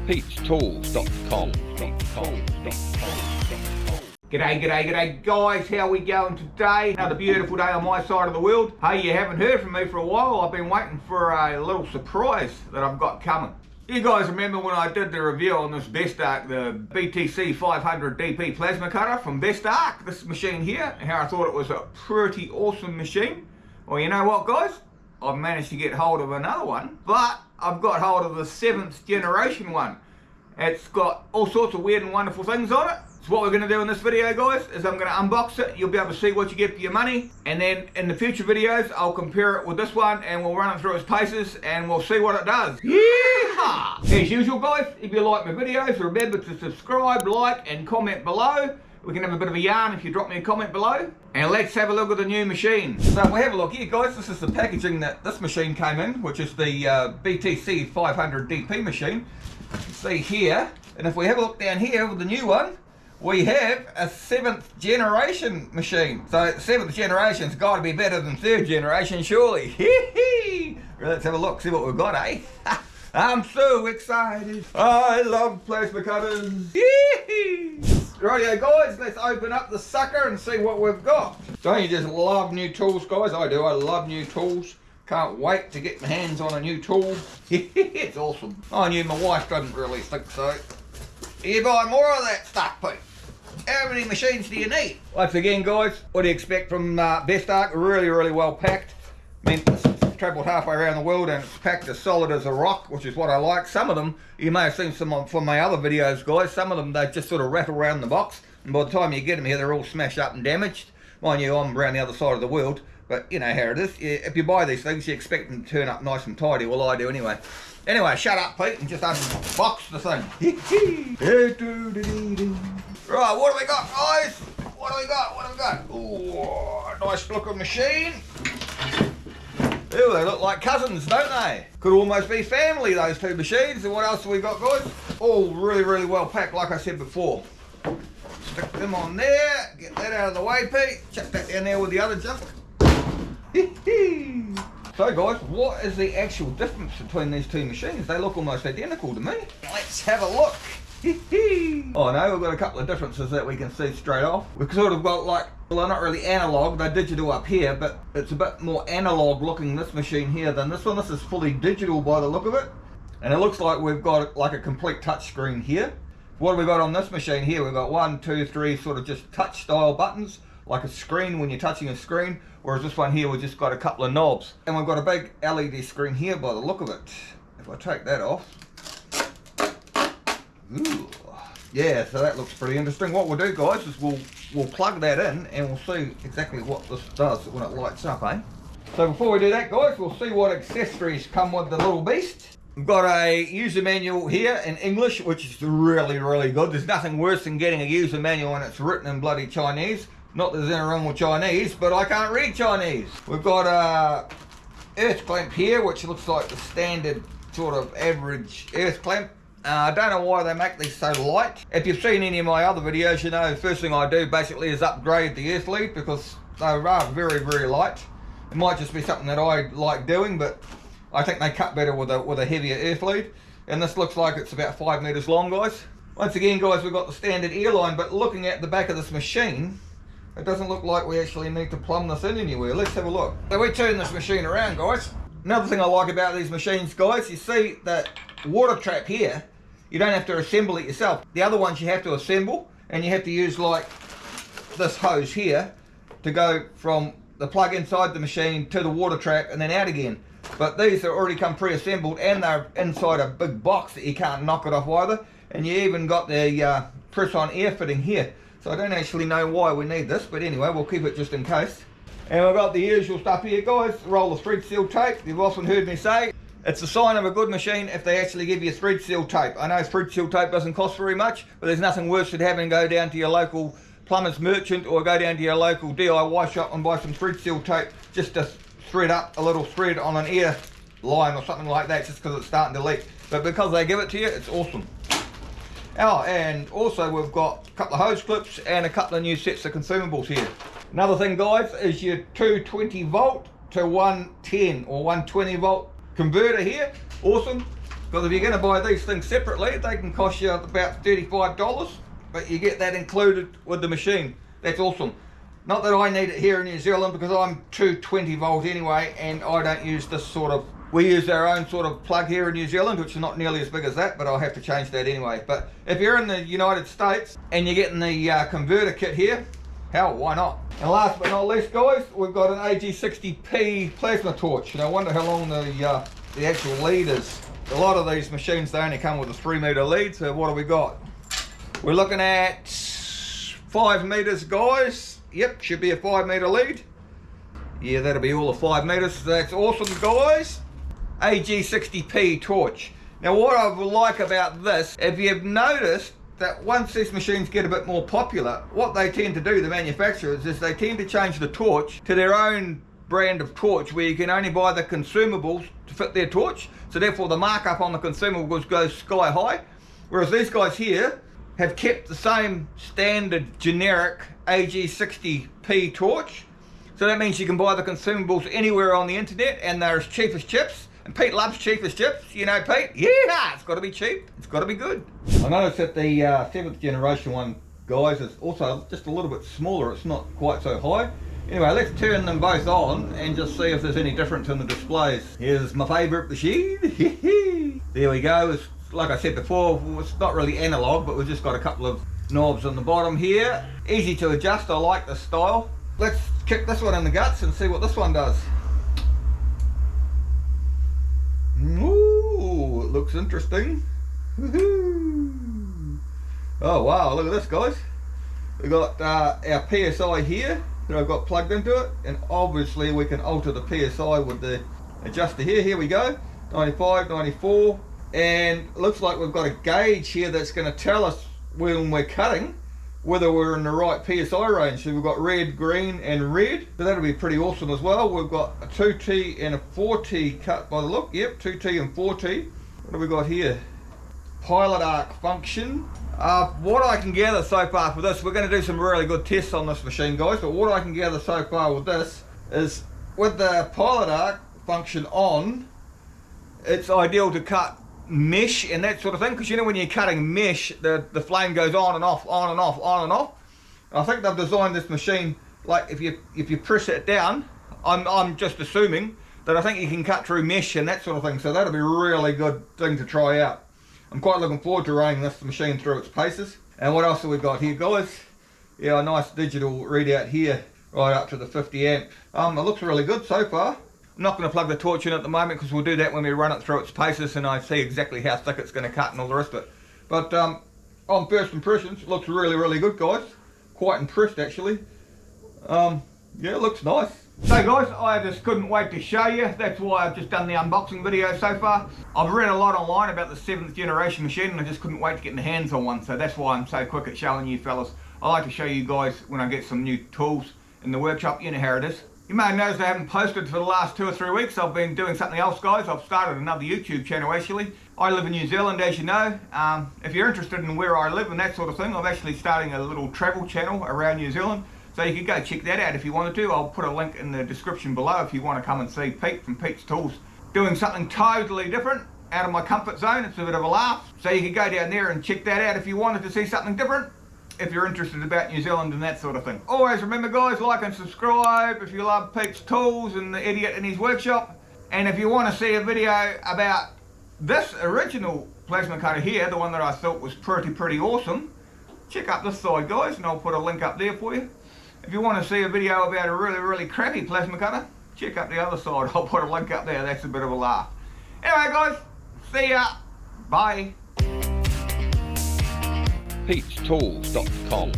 Pete'sTools.com. G'day guys, how we going today? Another beautiful day on my side of the world. Hey, you haven't heard from me for a while. I've been waiting for a little surprise that I've got coming. You guys remember when I did the review on this Bestarc, the BTC500DP Plasma Cutter from Bestarc, this machine here, and how I thought it was a pretty awesome machine? Well, you know what guys? I've managed to get hold of another one, but I've got hold of the 7th generation one. It's got all sorts of weird and wonderful things on it. So what we're going to do in this video guys is I'm going to unbox it. You'll be able to see what you get for your money, and then in the future videos I'll compare it with this one and we'll run it through its paces and we'll see what it does. Yeehaw! As usual guys, if you like my videos, remember to subscribe, like and comment below. We can have a bit of a yarn if you drop me a comment below. And let's have a look at the new machine. So if we have a look here guys, this is the packaging that this machine came in, which is the BTC500DP machine. You can see here, and if we have a look down here with the new one, we have a 7th generation machine. So 7th generation's got to be better than 3rd generation, surely. Let's have a look, see what we've got, eh? I'm so excited. I love plasma cutters. Rightio guys, let's open up the sucker and see what we've got. Don't you just love new tools guys? I do, I love new tools. Can't wait to get my hands on a new tool. It's awesome. I knew my wife doesn't really think so. You buy more of that stuff, Pete. How many machines do you need? Once again guys, what do you expect from Bestarc? Really well packed. I mean, it's travelled halfway around the world and it's packed as solid as a rock, which is what I like. Some of them, you may have seen some from my other videos guys, some of them they just sort of rattle around the box, and by the time you get them here they're all smashed up and damaged. Mind you, I'm around the other side of the world, but you know how it is. If you buy these things, you expect them to turn up nice and tidy. Well, I do anyway. Anyway, shut up Pete and just unbox the thing. Right, what do we got guys? What do we got? Oh, nice looking machine. Ooh, they look like cousins, don't they? Could almost be family, those two machines. And what else have we got guys? All really well packed like I said before. Stick them on there, get that out of the way Pete. Chuck that down there with the other junk. So guys, what is the actual difference between these two machines? They look almost identical to me. Let's have a look. Oh no, we've got a couple of differences that we can see straight off. We've sort of got like, well they're not really analog, they're digital up here, but it's a bit more analog looking this machine here than this one. This is fully digital by the look of it. And it looks like we've got like a complete touch screen here. What have we got on this machine here? We've got 1, 2, 3 sort of just touch style buttons, like a screen when you're touching a screen, whereas this one here we've just got a couple of knobs. And we've got a big LED screen here by the look of it. If I take that off, ooh, yeah, so that looks pretty interesting. What we'll do guys is we'll plug that in and we'll see exactly what this does when it lights up, eh? So before we do that guys, we'll see what accessories come with the little beast. We've got a user manual here in English, which is really good. There's nothing worse than getting a user manual and it's written in bloody Chinese. Not that there's anything wrong with Chinese, but I can't read Chinese. We've got a earth clamp here, which looks like the standard sort of average earth clamp. I don't know why they make these so light. If you've seen any of my other videos, you know the first thing I do basically is upgrade the earth lead because they are very light. It might just be something that I like doing, but I think they cut better with a heavier earth lead. And this looks like it's about 5 meters long guys. Once again guys, we've got the standard ear line, but looking at the back of this machine, it doesn't look like we actually need to plumb this in anywhere. Let's have a look. So we turn this machine around guys. Another thing I like about these machines guys, you see that water trap here, you don't have to assemble it yourself. The other ones you have to assemble, and you have to use like this hose here to go from the plug inside the machine to the water trap and then out again. But these are already come pre-assembled and they're inside a big box that you can't knock it off either. And you even got the press-on air fitting here. So I don't actually know why we need this, but anyway, we'll keep it just in case. And we've got the usual stuff here guys, roll of thread seal tape. You've often heard me say, it's a sign of a good machine if they actually give you thread seal tape. I know thread seal tape doesn't cost very much, but there's nothing worse than having to go down to your local plumber's merchant or go down to your local DIY shop and buy some thread seal tape just to thread up a little thread on an air line or something like that just because it's starting to leak. But because they give it to you, it's awesome. Oh, and also we've got a couple of hose clips and a couple of new sets of consumables here. Another thing guys is your 220 volt to 110 or 120 volt converter here. Awesome. Because if you're going to buy these things separately, they can cost you about $35, but you get that included with the machine. That's awesome. Not that I need it here in New Zealand, because I'm 220 volt anyway, and I don't use this sort of, we use our own sort of plug here in New Zealand, which is not nearly as big as that, but I'll have to change that anyway. But if you're in the United States and you're getting the converter kit here, hell, why not? And last but not least, guys, we've got an AG60P plasma torch. And I wonder how long the actual lead is. A lot of these machines, they only come with a 3 meter lead, so what do we got? We're looking at 5 meters, guys. Yep, should be a 5 meter lead. Yeah, that'll be all of 5 meters. So that's awesome, guys. AG60P torch. Now, what I would like about this, if you've noticed that once these machines get a bit more popular, what they tend to do, the manufacturers, is they tend to change the torch to their own brand of torch, where you can only buy the consumables to fit their torch. So therefore the markup on the consumables goes sky high. Whereas these guys here have kept the same standard generic AG60P torch. So that means you can buy the consumables anywhere on the internet, and they're as cheap as chips. And Pete loves cheap as chips, you know, Pete? Yeah, it's got to be cheap. It's got to be good. I noticed that the 7th generation one, guys, is also just a little bit smaller. It's not quite so high. Anyway, let's turn them both on and just see if there's any difference in the displays. Here's my favourite machine. There we go. It's, like I said before, it's not really analog, but we've just got a couple of knobs on the bottom here. Easy to adjust. I like the style. Let's kick this one in the guts and see what this one does. Ooh, it looks interesting. Oh wow, look at this, guys. We've got our PSI here that I've got plugged into it, and obviously we can alter the PSI with the adjuster here. Here we go, 95, 94, and it looks like we've got a gauge here that's going to tell us when we're cutting whether we're in the right PSI range. So we've got red, green and red, so that'll be pretty awesome as well. We've got a 2T and a 4T cut by the look. Yep, 2T and 4T. What do we got here? Pilot Arc function. What I can gather so far for this, we're going to do some really good tests on this machine, guys, but what I can gather so far with this is with the Pilot Arc function on, it's ideal to cut mesh and that sort of thing, because you know when you're cutting mesh, the flame goes on and off, on and off, on and off. I think they've designed this machine like if you press it down, I'm just assuming that I think you can cut through mesh and that sort of thing, so that'll be a really good thing to try out. I'm quite looking forward to running this machine through its paces. And what else have we got here, guys? Yeah, a nice digital readout here, right up to the 50 amp. It looks really good so far. I'm not going to plug the torch in at the moment, because we'll do that when we run it through its paces and I see exactly how thick it's going to cut and all the rest of it. But on first impressions, it looks really, really good, guys. Quite impressed, actually. Yeah, it looks nice. So guys, I just couldn't wait to show you. That's why I've just done the unboxing video so far. I've read a lot online about the 7th generation machine, and I just couldn't wait to get my hands on one. So that's why I'm so quick at showing you fellas. I like to show you guys when I get some new tools in the workshop. You know how it is. You may have noticed I haven't posted for the last 2 or 3 weeks. I've been doing something else, guys. I've started another YouTube channel, actually. I live in New Zealand, as you know. If you're interested in where I live and that sort of thing, I'm actually starting a little travel channel around New Zealand. So you could go check that out if you wanted to. I'll put a link in the description below if you want to come and see Pete from Pete's Tools doing something totally different out of my comfort zone. It's a bit of a laugh. So you could go down there and check that out if you wanted to see something different, if you're interested about New Zealand and that sort of thing. Always remember, guys, like and subscribe if you love Pete's Tools and the idiot in his workshop. And if you want to see a video about this original plasma cutter here, the one that I thought was pretty awesome, check up this side, guys, and I'll put a link up there for you. If you want to see a video about a really crappy plasma cutter, check up the other side. I'll put a link up there. That's a bit of a laugh. Anyway, guys, see ya. Bye. Pete'sTools.com